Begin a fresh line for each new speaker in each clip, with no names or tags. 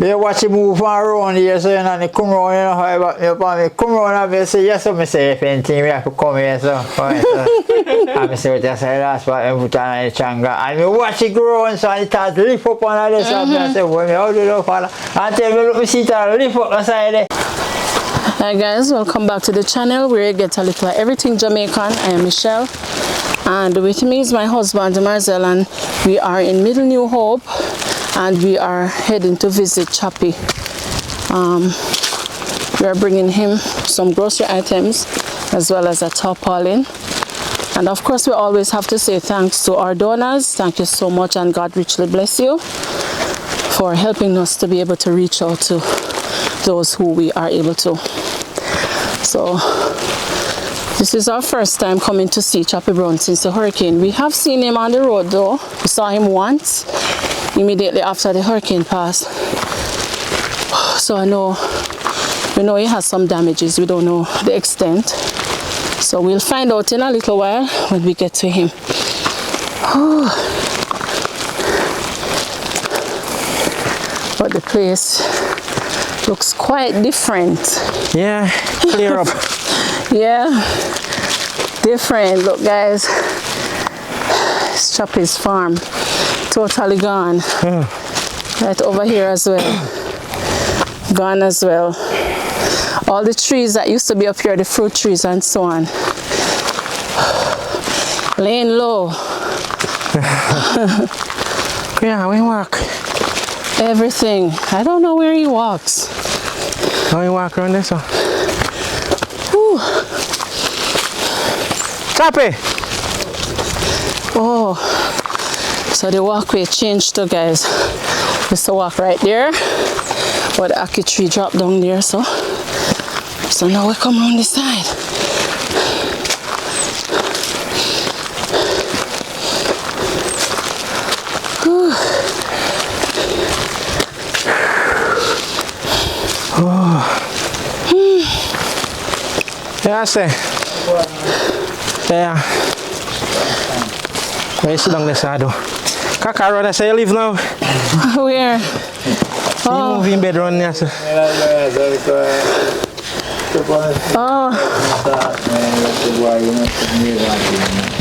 You watch him move around here, so you know, they come around, you know, how you come around and say, yes, so I say, if anything, we have to come here, so. And I say, what you say, that's what I put on the changa. And we watch it grow, and so I start to lift up on this, and I say, well, how do you know, father? Until we look, we see it, lift up the side there.
Hi guys, welcome back to the channel where you get a little everything Jamaican. I am Michelle, and with me is my husband Marcel, and we are in Middle New Hope, and we are heading to visit Chappy. We are bringing him some grocery items as well as a tarpaulin, and of course we always have to say thanks to our donors. Thank you so much, and God richly bless you for helping us to be able to reach out to those who we are able to. So this is our first time coming to see Chappy Brown since the hurricane. We have seen him on the road though. We saw him once immediately after the hurricane passed. So we know he has some damages. We don't know the extent. So we'll find out in a little while when we get to him. But the place looks quite different.
Yeah, clear up.
Yeah, different. Look guys, it's Chappy's farm, totally gone. Right over here as well, gone as well. All the trees that used to be up here, the fruit trees and so on, laying low.
Yeah, we walk.
Everything. I don't know where he walks.
How you walk around this one?
Whew.
Chappy!
Oh, so the walkway changed too, guys. We used to walk right there, but the ackee tree dropped down there, so now we come around this side. Whew.
Yeah, I say. Yeah. Where you sit down this side though? Kakaro, that's how you live now?
Where?
You move in bed around there, sir.
Oh.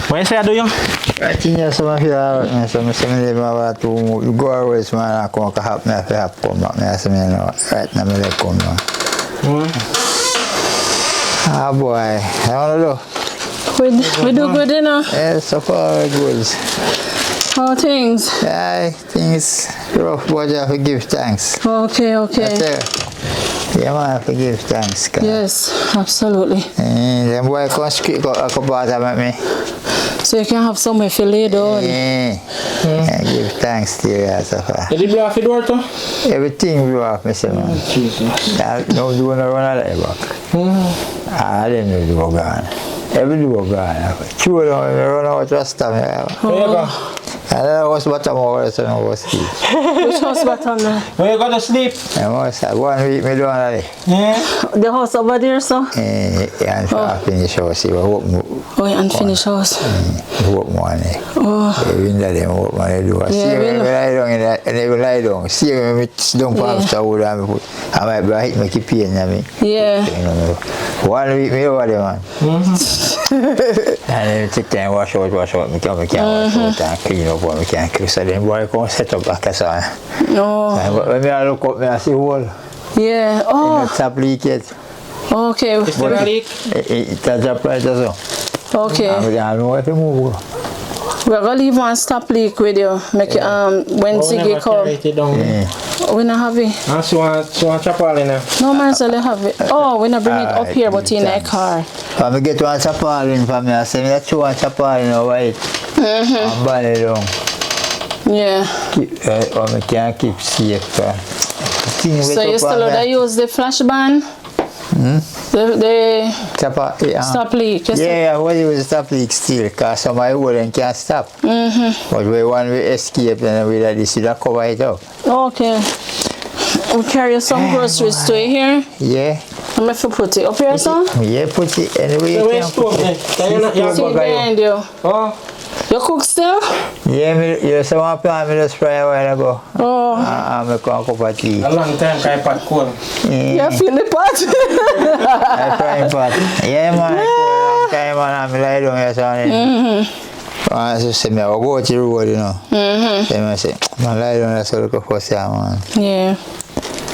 What you say I do, young?
I think there's some of you are some of to go away, man. I can't help me if I have come back. I say, right now, I come now. Ah, boy, I don't know.
We do good, you know?
Yeah, so far good.
How things?
Yeah, things rough, but you have to give thanks.
Okay.
That's it. Yeah, man, I have to give thanks.
Yes, absolutely.
Then boy come squeak up a couple of them at me.
So you can have somewhere to lay down.
Yeah, give thanks to you as a far.
Did you blow off the door too?
Everything blew off, Mr. Man.
Jesus.
No doing a run out of the back. I didn't know the door gone. Every door gone. Two of them run out of stuff.
Where you go?
And then I was bottom over, so I was sleep.
Which house bottom there?
Where you go to sleep?
I was 1 week, me doing that.
Yeah.
The house over there, so?
Yeah, and I finish house.
Oh, yeah, unfinished house.
Work money.
Oh.
We know them work money do. See when I lie down in that, and they will lie down. See when we sit down for after wood and put, I might be hit make it pain, I mean.
Yeah.
1 week me over there, man. And then take time wash out, me can't wash out and clean up what me can't clean. So then boy come set up like a son.
No.
When I look up, I see hole.
Yeah. Oh.
It's not leak yet.
Okay.
Is there a leak?
It's a job right as well.
Okay.
I don't know where to move.
We're gonna leave one stop leak with you. Make it when Ziggy come. We not have it.
So one tarpaulin now.
No, Marcel, have it. Oh, we not bring it up here, but in a car.
When I get one tarpaulin from me, I say, let's show one tarpaulin over it. And burn it down.
Yeah.
Or I can't keep safe.
So you still use the flash ban? The stop leak.
Yeah, I will use stop leak still, because some of them can't stop. But we want to escape, and we let this cover it up.
Okay. We carry some groceries to here.
Yeah.
I'm going to put it up here, son?
Yeah, put it anyway.
See behind you.
Oh.
You cook still?
Yeah, you saw my plan, I just fry a while ago.
Oh.
I'm a cup of tea.
A long time I pot cold.
You feel the pot?
I fry pot. Yeah, man, a long time, man, I'm lie down here, son. I just say, I go to the road, you know. Then I say, I lie down here, so look for say, man.
Yeah.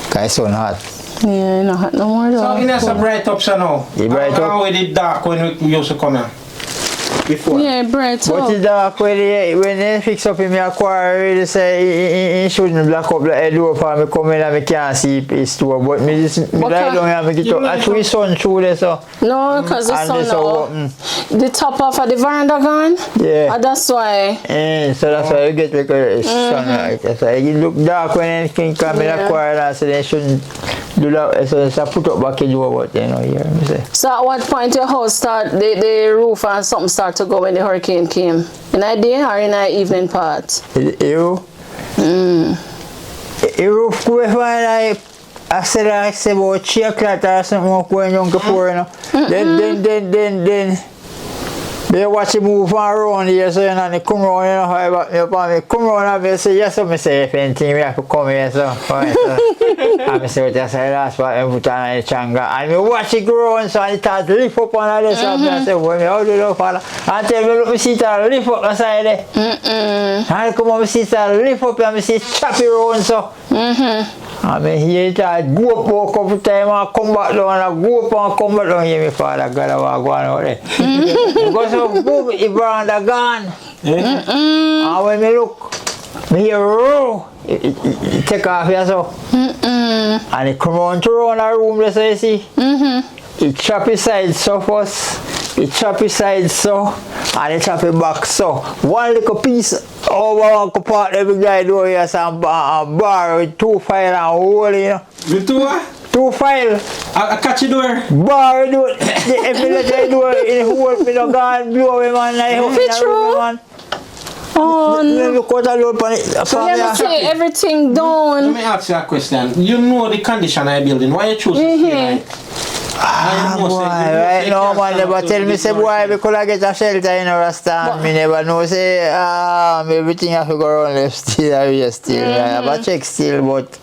Because it's so hot.
Yeah, not hot no more though.
So in a bright up so now.
It bright up?
How it dark when we used to come here? Before.
Yeah, bright
But
up.
it's dark when they fix up in my aquarium, they say he shouldn't black up the door for me come in and I can't see his store. But me just lie down here and I get up. Actually, sun through there, so.
No, because the
And
sun
this so
now. The top off of the veranda gone.
Yeah.
And that's why.
So that's why you get like a sunlight. That's why it look dark when anything come in the aquarium, so they shouldn't do that. So it's a put up back in your water, you know, here. Me say.
So at what point your house start, the roof and something start to go when the hurricane came? In a day or in a evening part?
You roof go fine. I said about 3 o'clock or something when you go pour, you know. Then they watch it move around here, so you know, they come around, you know, how you come around and I say, yes, so I say, if anything, we have to come here, so. Right, so. And I say, what I say, that's what I put on the changa. And I watch it grow, and so I start lift up on this, and I say, well, how do you know, father? And tell me, look, I see that lift up aside there. And I come up, I see that lift up, and I see Chappy round, so. I mean, here it I go up for a couple times, I come back down, and I go up and come back down here, my father, God, I go on out there. Because so, boom, the veranda gone. And when me look, me hear row, it take off here, so. And it come on to around the room, there, so you see. It chop his side so first, it chop his side so, and it chop it back so. One little piece over one part every guy do here, some bar with 2 file and hole, you know.
With 2 what?
2 file.
I catch the door.
Bar do it. If you let the door in the hole, me don't go and blow him, man. I hope
It's true.
man.
Oh no.
You cut a load on it.
So let me say everything
Let
down.
me ask you a question. You know the condition of the building. Why you choose to stay like?
Boy, right now, man, never tell me, say, boy, because I get a shelter in a rasta, me never know, say, everything I figure around left still, I still, I have a check still, but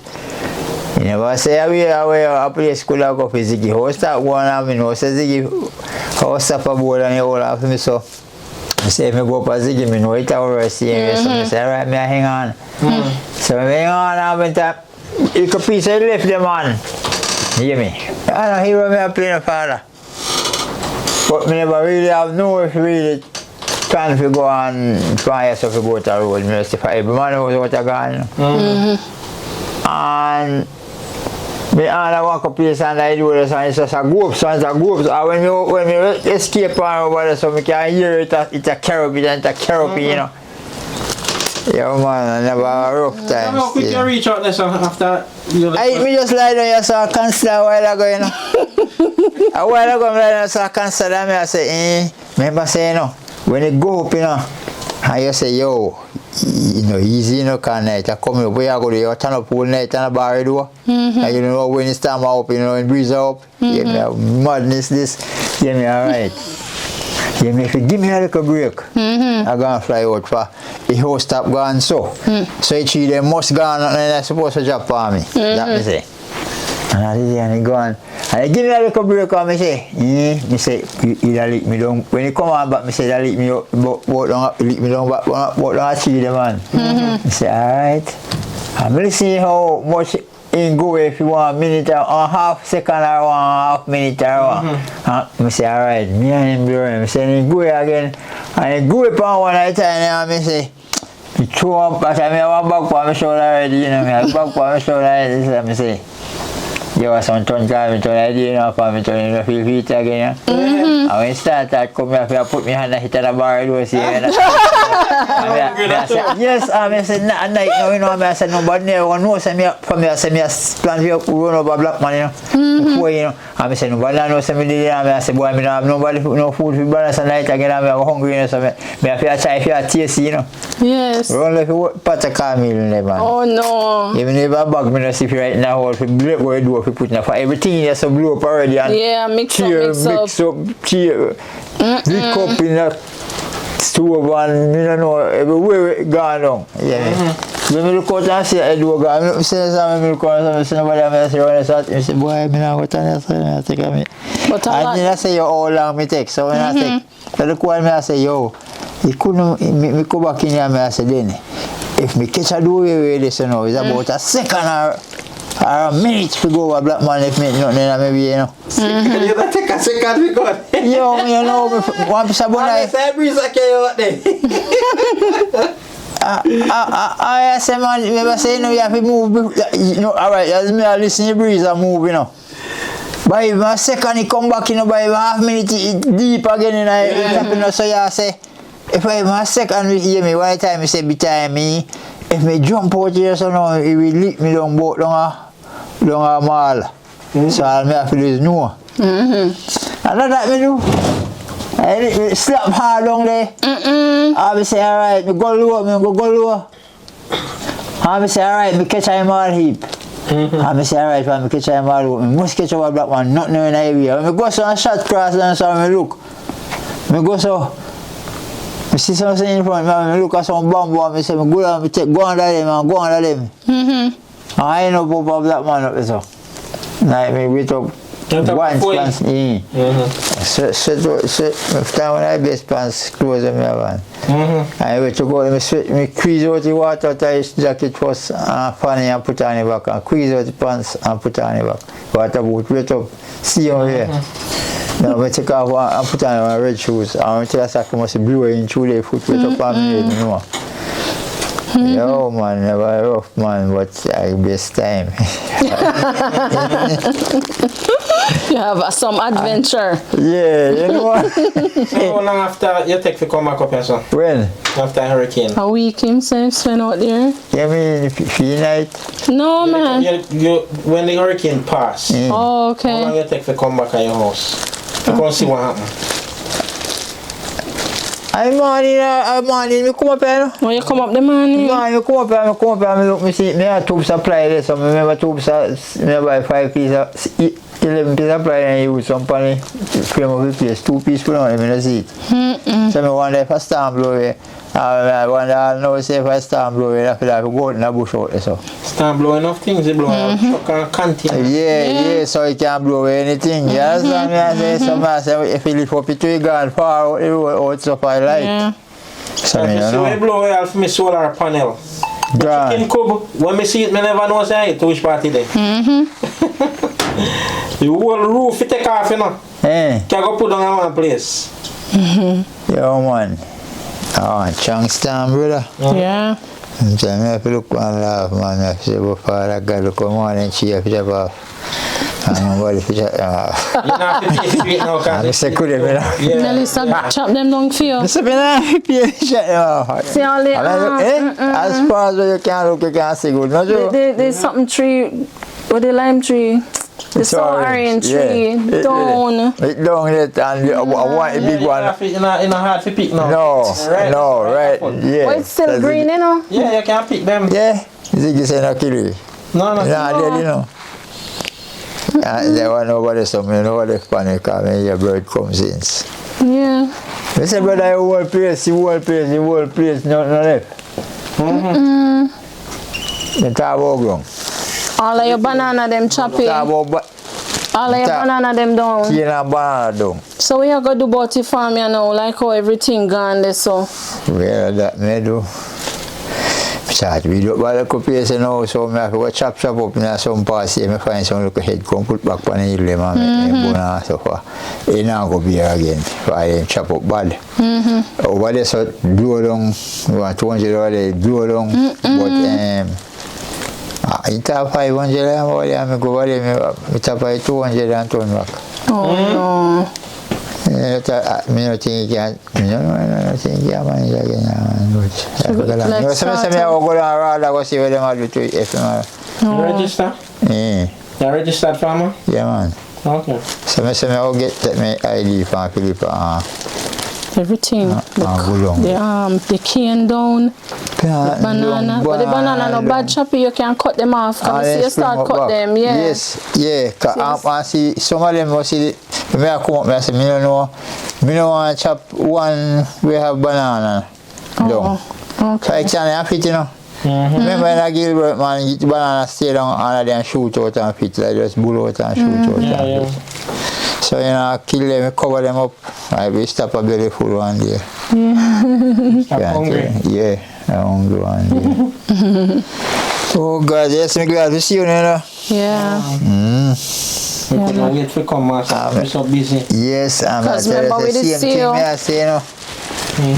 you never say, a place could have go for Ziggy house, that one, I mean, say, Ziggy house up a board and you all have me, so, I say, if I go up a Ziggy, me know it already, see, so I say, alright, me hang on. So, I hang on, I went up, you could piece of left the man. Hear me? I don't hear me playing father. But me never really have no if really plan to go and find yourself to go to the road. Me just if every man knows what I gone. And me all walk up place and I do this and it's just a group, so it's a group. And when me escape on over there, so me can hear it, it's a caribbean and it's a caribbean, you know. Yeah, man, I never have a rough time.
How quick you reach out there so after you
Me just lie down here, so I consider a while ago, you know. A while ago, I lie down, so I consider me, I say, remember say, you know, when you go up, you know, and you say, yo, you know, easy, you know, can night, I come up, where you go to, you turn up all night and a bar door, and you know, when it's time up, you know, when breeze up, yeah, me, madness this, yeah, me, alright. Yeah, me, if you give me a little break, I'm going to fly out for the house stop gone so. So each of them must go on and they're supposed to drop for me. That me say. And I did and he gone. And he give me a little break and me say, me say, you lick me down. When he come on back, me say, you lick me down, lick me down back, walk down to the man. I say, alright. I'm listening how much in go if you want a minute or a half second or 1.5 minute or I say, alright, me and him blur him. I say, he go again. And he go upon one at a time and I say, he throw up, but I have a back for my shoulder already, you know, I have a back for my shoulder already, so I say, you have some turn time, turn idea, you know, for me turn, you know, feel feet again, you know. And when it start, I come here, I put my hand and hit the bar, you see, and I say, yes, I say, not at night, no, you know, I said, nobody never knows, from me, I say, I plan to run over black man, you know, before, you know, I say, nobody knows, I say, boy, I don't have nobody, no food for balance at night, again, I'm hungry, you know, so I feel try, if you taste, you know.
Yes.
Run like a pot of caramel in there, man.
Oh no.
Even if I bag me, just if you right now, if you blow what you do, if you put in for everything, there's some blow up already. And
yeah, mix up.
cheer, mix up, cheer, drink up in that stove and you don't know everywhere it gone down. Yeah. When me look out and see a door gone, I say something, me look out and see nobody, I say, when I start, I say, boy, I not go to I take a minute.
But
And then I say, yo, how long me take? So when I take, I look one, I say, yo, he couldn't, me go back in here, I say, then, if me catch a door with this, you know, it's about a second or a minute to go over black man if me nothing, maybe, you know.
You don't take a second to go.
Yo, you know, one piece of bone,
I say, breeze like you out there.
I say, man, remember say, you know, you have to move, you know, alright, as me I listen to the breeze and move, you know. By even a second, he come back, you know, by even half minute, it deep again, you know, you know, so you say, if I even a second, you hear me, one time, you say, behind me, if me jump out here, so now, he will lick me down boat down a mall. So all me have to do is no. And that me do. I slap hard down there. I say, alright, me go low, me go low. I say, alright, me catch him all heap. I say, alright, when me catch him all low, me must catch over black one, nothing in the area. When me go so and shot cross and so me look. Me go so, me see something in front of me, me look at some bamboo and me say, me go down, me take, go under them and go under them. I ain't no pop up black man up there so. Like me wait up. Once pants, time when I best pants clothes on me one. I went to go, me squeeze out the water out of his jacket first and funny and put on the back and squeeze out the pants and put on the back. Water boot, wait up, see over here. Now I take off and put on my red shoes and I tell us I must be blowing through their foot, wait up on me, you know. Yo man, never rough man, but I best time.
You have some adventure.
Yeah, you know what?
So how long after you take to come back up here, son?
When?
After hurricane?
A week himself spent out there.
You mean feel night?
No man.
When the hurricane passed,
Oh,
how long
okay.
you take to come back at your house? To go see what happened?
I'm morning, me come up here.
When you come up the morning.
Me come up here, me look, me see, me have tube supply there, so me remember tube, me buy 5 pieces, 11 pieces supply and use some funny frame of the place, 2 pieces put on, me don't see it. So me wonder if I stand blow away, I wonder now say if I stand blow away, after that I go out in the bush out there, so.
Start blowing off things, they blow out truck and container.
Yeah, so it can't blow away anything, you understand me? I say, so I say, if you lift up it to you gone far out, the road out stuff I like.
Yeah.
So
If
me
you
don't
see when
know.
you blow away off my solar panel,
Gone.
chicken cub, when me see it, me never know say it to which party there. The whole roof you take off, you know. Can go put down in one place.
Yo man. Oh, Changstown, brother.
Yeah.
I'm saying, I have to look and laugh, man. I have to say, oh, Father God, look on and she have to have off. And nobody fish it off.
You don't have to pay for it now,
And I
cause
say, could have been off.
yeah.
Melissa chop them down for you.
I say, man, I pay fish it off.
See all the
And I look, as far as you can look, you can see good, no joke?
there's something tree with the lime tree. The sour orange tree down.
It down it and I want a big one.
It's not hard to pick now.
No, right, yeah.
But it's still green, you know.
Yeah, you can pick them.
Yeah, you think you say no kill you?
No.
Dead, you know. There was nobody, so me nobody panic because me your bird comes in.
Yeah.
I say, brother, the whole place, no left. The talk about ground.
All of your banana them choppy.
Talk about
All of your banana them down.
cane and banana down.
So we are going to do about the farm, you know, like how everything gone there, so.
Well, that me do. Start we do about the place now, so I have to go chop up in some parts here. I find some little head come put back on the hill, and make banana so far. It now go be again. I chop up bad. Over there, so blow down, $200 over there, blow down, but it have 500 over there, I go over there, I tap 200 and turn back.
Oh, no.
I don't think you can manage again.
Let's start
I will go down rather go see what they will do to it if
You register?
Yeah.
You registered farmer?
Yeah, man.
Okay.
So I will get my ID from Philip
Everything. The cane down, the banana. But the banana no bad, Chappy. You can cut them off. Can you see you start cut them? Yeah.
Yes, yeah. I see some of them. I see. When I come up, I say, me don't know. Me don't want to chop one. We have banana.
Oh, okay.
So I can't fit, you know. Remember when I Gilbert man, the banana stay down and then shoot out and fit. Like just bull out and shoot out and fit. So, you know, I kill them, cover them up. I will stop a belly full one day.
Stop hungry.
Yeah, I'm hungry one day. Oh, God, yes, I'm glad to see you, you know.
Yeah.
We couldn't wait for come, master. I'm so busy.
Yes, I'm
Because remember we did see you.
I say, you know.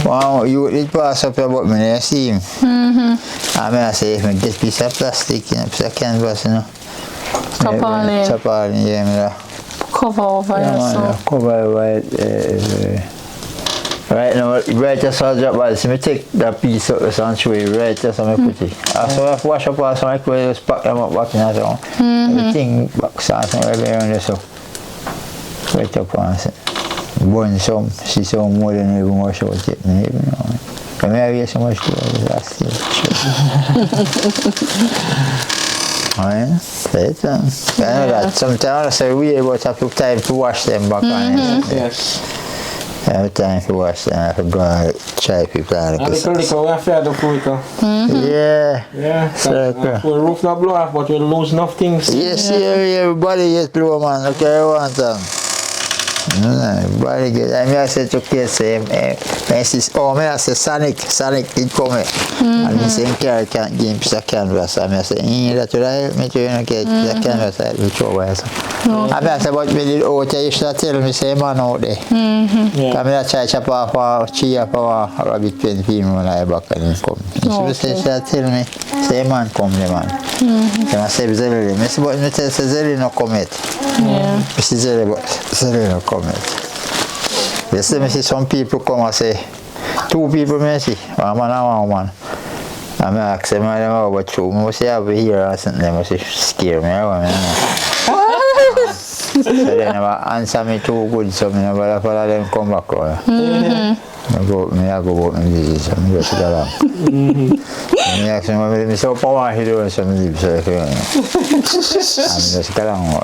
Wow, you did pass up about me, I see him. I say, if I get a piece of plastic, you know, piece of canvas, you know. Chappy, yeah,
cover over yourself.
Cover over it. Right now, right just I'll drop by. So I take that piece of this and show you right just how I put it. So I have to wash up all some I just pack them up back in the town. Everything back starts and everything around there, so right up on it. Burn some, see some more than even wash out it. I mean, I have so much to do last year. Alright, right then. I know that sometimes I say we about have to time to wash them back on it.
Yes.
I have time to wash them. I have to go and try people on
And Likkle, we have to do for it.
Yeah.
Yeah. The roof not blow off, but we'll lose enough things.
Yes, everybody get low, man. Look at one thing. Everybody get. I mean, I said to kids, I say Sonic did come. And he said, Carol can't give him a piece of canvas. And I say, that would help me to get a piece of canvas. I will throw away. And I said, but me did out there, you should tell me, say, man out there. I mean, I try to chop off a tree up a rabbit pen film when I back and he come. You should tell me, say, man, come there, man. I say, Zelly. I say, but me tell say, Zelly no come yet.
Yeah.
I say, Zelly, but Zelly no come yet. You see, me see some people come and say, two people me see, one man and one woman. And I ask them, but true, I say, I be here or something, I say, scare me, So they never answer me too good, so I never follow them come back. I go about my business, so I just go along. I ask them, I so power he doing something, so I just go along.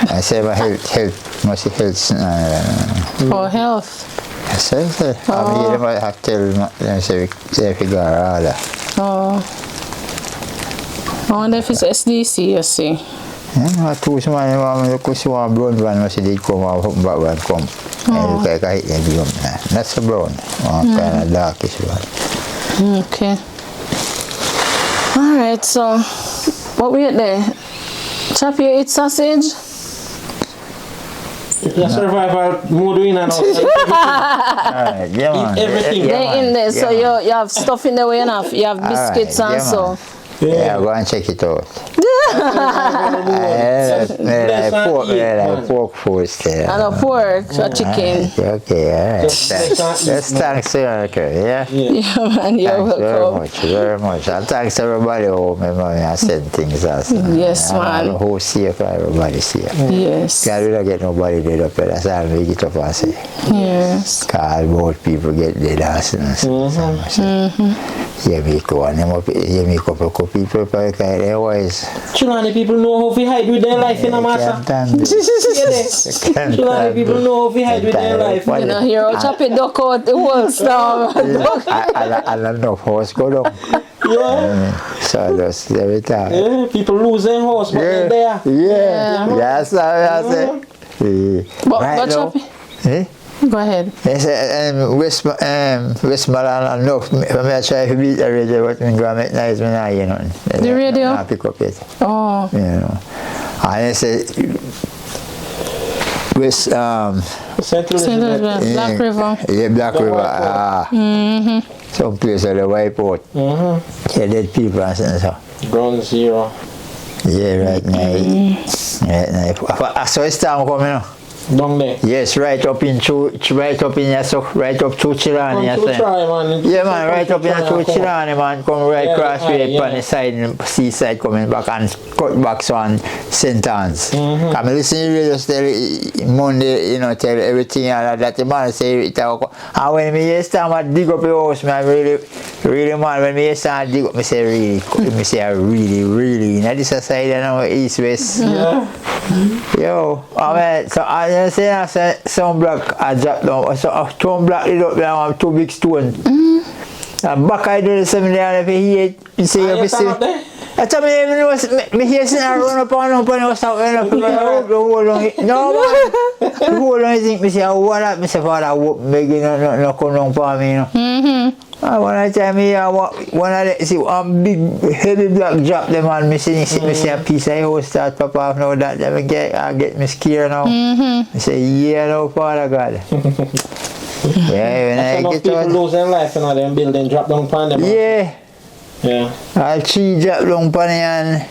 I say, my health, must be health.
For health.
I say, I'm here, I have to tell them, say, if you go around.
I wonder if it's SDC, you see.
Yeah, two somebody want me to one brown van, I did come out from back one come. And look like I hit them. That's a brown, kind of darkish one.
Okay. Alright, so what we ate there? Chappy, you eat sausage?
The survival mode in and out.
Alright, yeah, man.
Everything.
They're in there, so you have stuff in there, you have biscuits and so.
Yeah, go and check it out. Pork food there.
And a pork, a chicken.
Okay, alright. Yes, thanks, yeah?
Yeah, man, you're welcome.
Very much. And thanks everybody home, I send things as
Yes, man.
The whole safe, everybody safe.
Yes.
Can't really get nobody dead up there, that's all we get up and say.
Yes.
Call both people get dead as yeah, me go on them up, yeah, me couple of people like otherwise.
Chilani people know how to hide with their life in a matter. Chilani people know how to hide with their life.
You know, here I'll Chappy duck out the whole stuff.
I enough horse go down.
Yeah.
So that's every time.
Yeah, people lose their horse, but they're there.
Yeah. That's how I say.
But Chappy. Go ahead.
Yes, Westmoreland enough. I try to beat the radio, but I'm going to make nice when I, you know.
The radio?
I pick up it.
Oh.
You know. And I say,
Central
Black River.
Yeah, Black River. Some place at the wipe out. Yeah, dead people and so.
Ground zero.
Yeah, right now. Right now. So it's time coming now.
Down there.
Yes, right up in Yasso, right up to Chilani.
Come to try, man.
Yeah, man, right up in
Come.
Chilani, man. Come right
Yeah,
across way
yeah.
on the side, seaside coming back and cut back so on St. Anne's. Come listen to the radio tell Monday, you know, tell everything and that the man say it. And when me start dig up the house, man, really man, when me start dig up, me say really, you know, this side, you know, east, west.
Yeah.
Yo, I mean, so I say some block I drop down, so some block it up there, 2 big stones. And back I do the same there, if you hear you say, you see. I tell me hear something run up and what's happening, the whole long, no man, the whole long think, me say, what up, me say, Father, whoop, begging, no come down for me, you know. And when I tell me, when I see one big heavy block drop them on me, see a piece of house start pop off now that I get me scared now. I say, yeah, no, Father God. Yeah, when I get
people
out.
losing life in them building drop down upon them.
Yeah.
Yeah.
I'll tree drop down upon and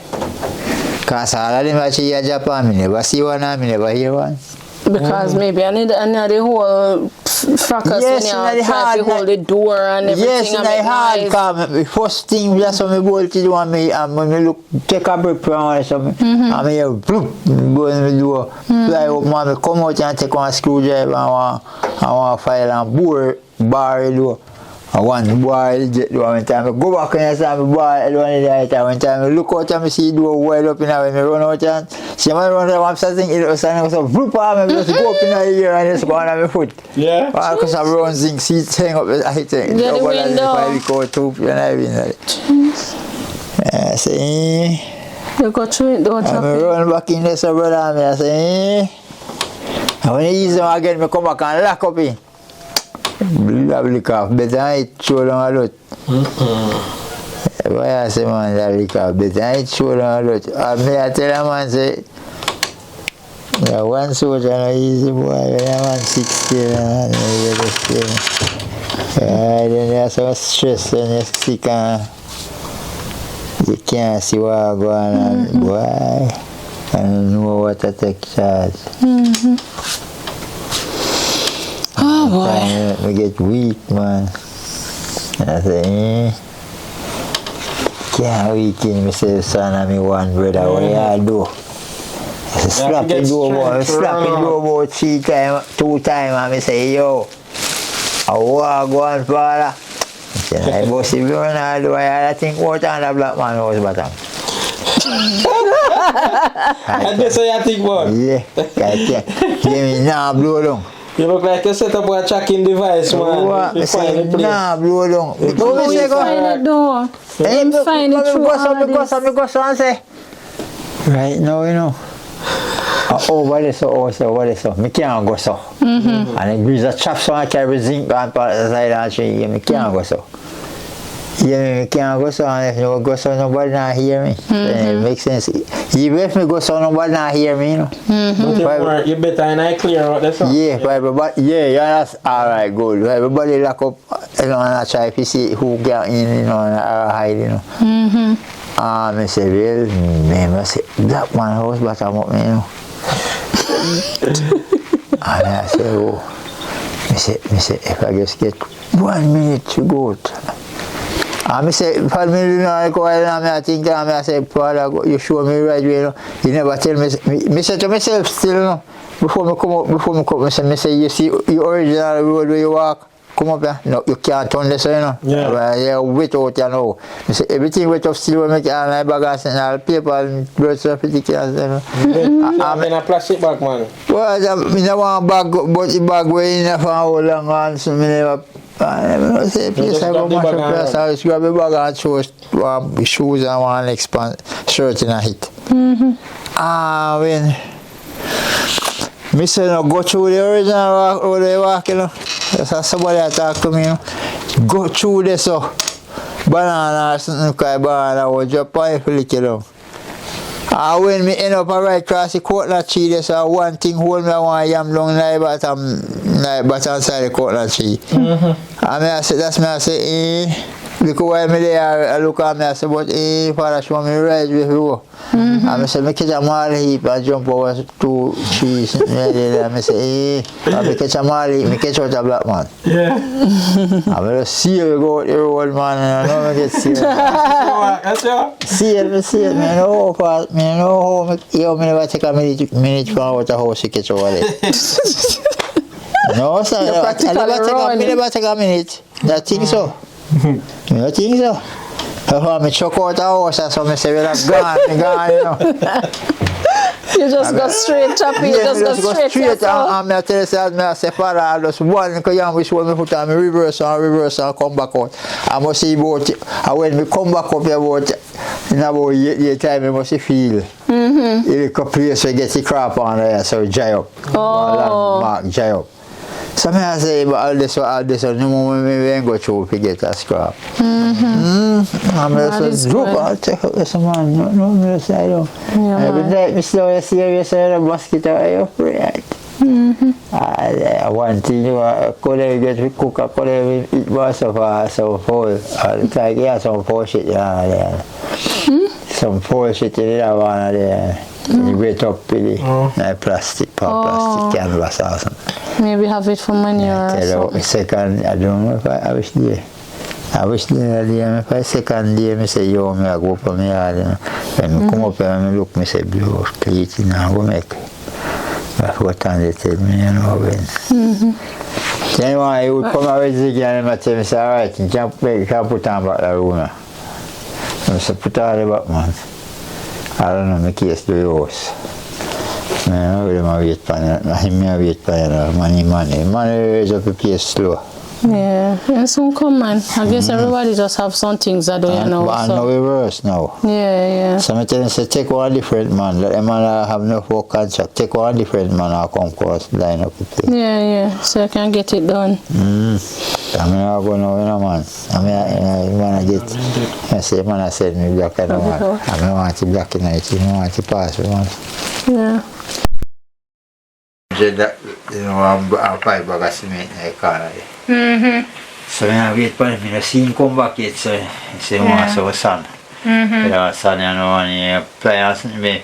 because all of them actually drop on me, never see one and me never hear one.
Because maybe I need the whole fracas
Yes,
when you try to hold the door and everything.
Yes, and I hard come. The first thing that's what I bolt to do and when me look, take a break from something, and me hear bloop, go in the door, fly up, man, me come out and take one screwdriver and one file and bore bar the door. And one bar the jet door. One time I go back and I see me bar the door in the other time. One time I look out and I see the door wide open and when I run out and see me run out and something it was and I so bloop and I just go up in the air and just go on my foot.
Yeah.
Because I run things, seats hang up, I think.
Yeah, the window.
I look out too and I win it. I say,
You go through it, don't
I
Chappy.
run back in there, so brother, and I say, and when I use them again, I come back and lock up in. That lick off better than it show down a lot. Why I say, man, that lick off better than it show down a lot. I tell a man, say, yeah, one soldier no easy boy, when a man 60 and you just stay. Yeah, then there's some stress when you're sick and you can't see what going on, boy, and know what to take charge.
Oh boy.
I get weak, man. And I say, can't weaken myself, son, and me one brother, what you do? I say, slap the door about 3 times, 2 times, and I say, yo, I want to go on, father. I say, I bust if you don't do, I think what on the black man was bottom.
And that's what you think about?
Yeah, I can't. Give me now blow down.
You look like you set up a tracking device, man.
What? I
You
say,
find the place.
nah, blow down.
How you find it though? Him find it through all this.
Go so and say. Right now, you know. Over there, so. Me can't go so. And the breeze a chop so I carry zinc and part of the side and tree. Yeah, me can't go so. Yeah, me can't go so, and if you go so, nobody not hear me. It makes sense. Even if me go so, nobody not hear me, you know.
But you better and I clear out the song.
Yeah, but everybody, yeah, that's alright, good. Everybody lock up, you know, and I try to see who get in, you know, and hide, you know. I say, well, I say, that man house bottom up, you know. And I say, oh, me say, if I just get 1 minute to go. And I say, for me, you know, I go and I think, I say, Father, you show me right way, you know. You never tell me say to myself still, you know, before me come up, me say, you see, the original road where you walk, come up here. No, you can't turn this, you know.
Yeah.
But you're wet out, you know. Me say, everything wet up still, we make all my bags and all paper and birds and particulars, you know.
I'm in a plastic bag, man.
Well, I don't want bag, but the bag way in for how long on, so me never. I don't say, please, I go mash up place, I just grab the bag and throw shoes and one next shirt in a hit. When me say, no, go through the original walk, how they walk, you know. That's somebody that talk to me, you know. Go through this, so. Banana or something, because banana will drop on if you lick it down. And when me end up right across the coconut tree, there's one thing hold me, I want yam down the bottom side of the coconut tree. And I say, that's me, I say, look why me there, I look at me, I say, but Father, show me right with you.
I say, I catch a mall heap, I jump over 2 trees, I say, I catch a mall heap, I catch out a black man.
Yeah.
I see you go out the road, man, and I know I get serious.
That's all.
See it, man, no, cause, man, no, you never take a minute from out the house to catch over there. No, sir, I never take a minute. I think so. I think so. I chuck out the house, so I say, well, I'm gone, you know.
You just go straight, Chappy. You just go straight.
And I tell you, I say, Father, I just one, because I wish when I put on my reverse and come back out. I must see about, and when we come back up about, in about the time, I must feel. In a place where you get the crap on there, so dry up.
Oh.
Mark, dry up. So I say, but all this, no more we ain't go through to get that scrap. I'm just drop, I'll check out this man, no, I don't. Every night, Mr. serious, I have a basket of right. One thing, could I get to cook up, could I eat most of us, so full. Like, yeah, some full shit, yeah. Some full shit in that one there. You wait up with the plastic canvas or something.
Maybe have it for money or something.
Second, I don't know if I wish there. I wish there, if I second day, I say, yo, I go up on my yard. When I come up and I look, I say, blow, clean, and I go make. That's what time they tell me, you know, when. Then one, he would come out with the again and I tell me, say, all right, you can't put on back the room. I say, put all the back, man. I don't know, my case to the house. I really wait for it. I wait for it. Money raise up the pace slow.
Yeah, and soon come, man. I guess everybody just have some things that do you know.
But I know it worse now.
Yeah.
So I tell them, say, take one different man. Let them man have no work contract. Take one different man and come across, line up the place.
Yeah, so I can get it done.
I'm not going to win a man. I want to get, I say, man, I said, me black and white. I don't want to black and white. I don't want to pass with one.
Yeah.
That, you know, I'm 5 bags of cement in the corner. So when I wait for him, I see him come back yet, so I say, I saw a son. You know, son, you know, and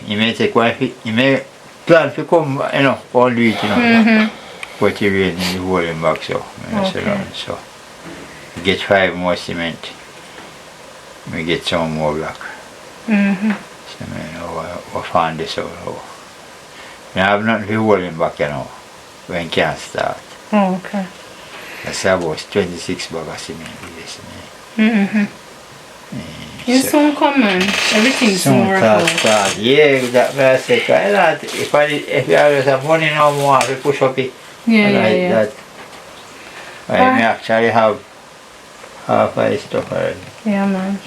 he may take one, he may plan to come, you know, all do it, you know. But he really need to hold him back, so. So, we get 5 more cement. We get some more block. So, you know, we find this out. I have nothing to hold him back, you know, when can't start.
Okay.
That's about 26 bags of cement.
You soon come, man. Everything soon work out.
Yeah, that I say, if you always have money no more, we push up it.
Yeah.
That. I may actually have half of this stuff already.
Yeah, man.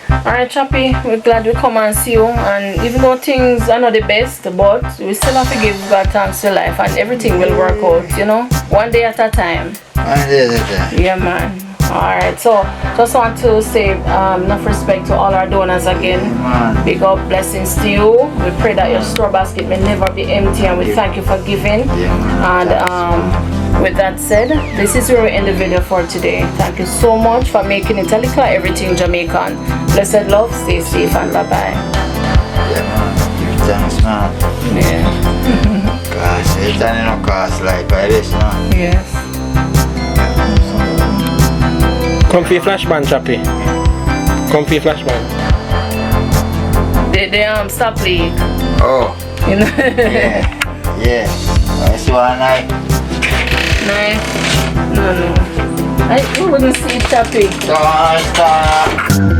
Alright, Chappy, we're glad we come and see you, and even though things are not the best, but we still have to give God thanks to life, and everything will work out, you know, one day at a time.
One day at a time.
Yeah, man. Alright, so just want to say enough respect to all our donors again. Big up blessings to you. We pray that your store basket may never be empty, and we thank you for giving. And with that said, this is where we end the video for today. Thank you so much for making it a Likkle Everything Jamaican. Blessed love, stay safe, and bye bye.
Yeah, man. Give thanks, man.
Yeah.
Cause it's not cost like this, man.
Yes.
Come for your flashband, Chappy. Come for your flashband.
They stop leak.
Oh.
You know?
Yeah. That's one night.
No. I wouldn't see it, Chappy.
Stop.